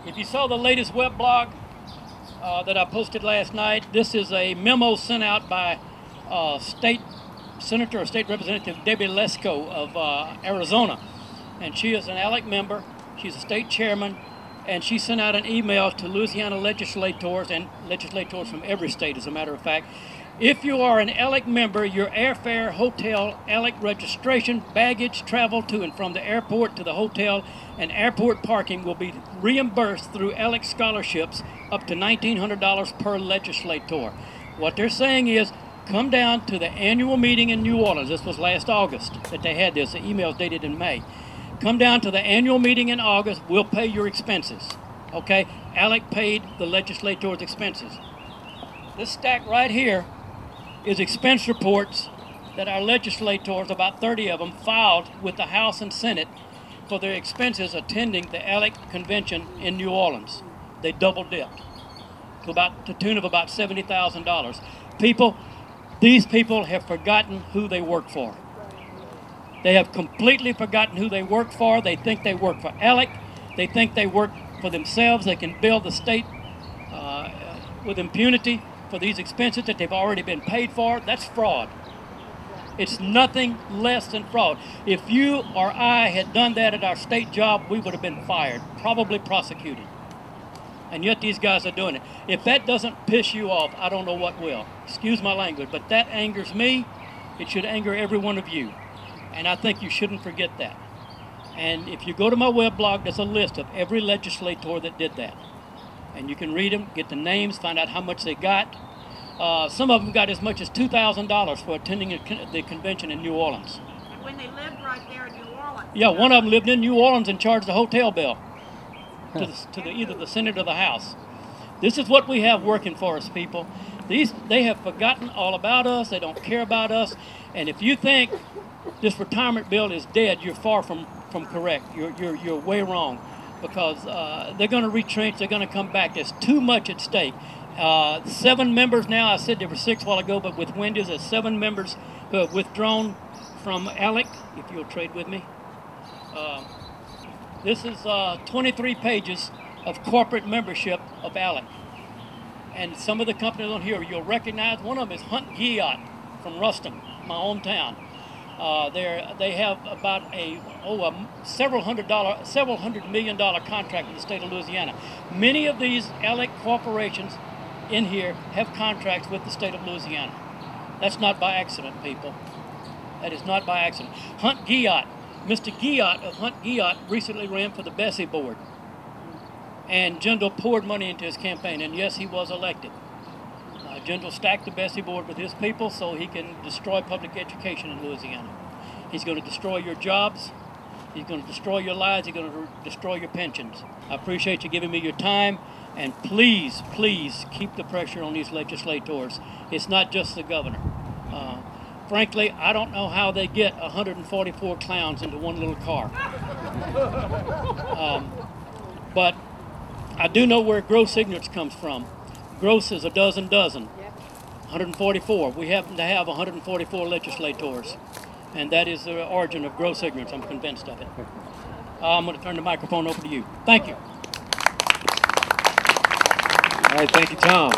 If you saw the latest web blog that I posted last night, this is a memo sent out by State Senator or State Representative Debbie Lesko of Arizona. And she is an ALEC member. She's a state chairman. And she sent out an email to Louisiana legislators and legislators from every state, as a matter of fact. If you are an ALEC member, your airfare, hotel, ALEC registration, baggage, travel to and from the airport to the hotel, and airport parking will be reimbursed through ALEC scholarships up to $1,900 per legislator. What they're saying is, come down to the annual meeting in New Orleans. This was last August that they had this. The email's dated in May. Come down to the annual meeting in August. We'll pay your expenses. Okay? ALEC paid the legislators' expenses. This stack right here is expense reports that our legislators, about 30 of them, filed with the House and Senate for their expenses attending the ALEC convention in New Orleans. They double dipped to the tune of about $70,000. These people have forgotten who they work for. They have completely forgotten who they work for. They think they work for ALEC. They think they work for themselves. They can bill the state with impunity for these expenses that they've already been paid for. That's fraud. It's nothing less than fraud. If you or I had done that at our state job, we would have been fired, probably prosecuted. And yet these guys are doing it. If that doesn't piss you off, I don't know what will. Excuse my language, but that angers me. It should anger every one of you. And I think you shouldn't forget that. And if you go to my web blog, there's a list of every legislator that did that. And you can read them, get the names, find out how much they got. Some of them got as much as $2,000 for attending the convention in New Orleans. And when they lived right there in New Orleans. Yeah, one of them lived in New Orleans and charged the hotel bill to either the Senate or the House. This is what we have working for us, people. They have forgotten all about us. They don't care about us. And if you think this retirement bill is dead, you're far from correct. You're way wrong, because they're going to retrench. They're going to come back. There's too much at stake. 7 members now. I said there were 6 a while ago, but with Wendy's, there's 7 members who have withdrawn from ALEC. If you'll trade with me. This is 23 pages of corporate membership of ALEC. And some of the companies on here you'll recognize. One of them is Hunt Guyot from Ruston, my hometown. They have about several $100 million contract with the state of Louisiana. Many of these ALEC corporations in here have contracts with the state of Louisiana. That's not by accident, people. That is not by accident. Hunt Guyot, Mr. Guyot of Hunt Guyot recently ran for the Bessie board. And Jindal poured money into his campaign, and yes, he was elected. Jindal stacked the Bessie board with his people so he can destroy public education in Louisiana. He's going to destroy your jobs. He's going to destroy your lives. He's going to destroy your pensions. I appreciate you giving me your time. And please, please keep the pressure on these legislators. It's not just the governor. Frankly, I don't know how they get 144 clowns into one little car. But I do know where gross ignorance comes from. Gross is a dozen. 144. We happen to have 144 legislators. And that is the origin of gross ignorance. I'm convinced of it. I'm going to turn the microphone over to you. Thank you. All right, thank you, Tom.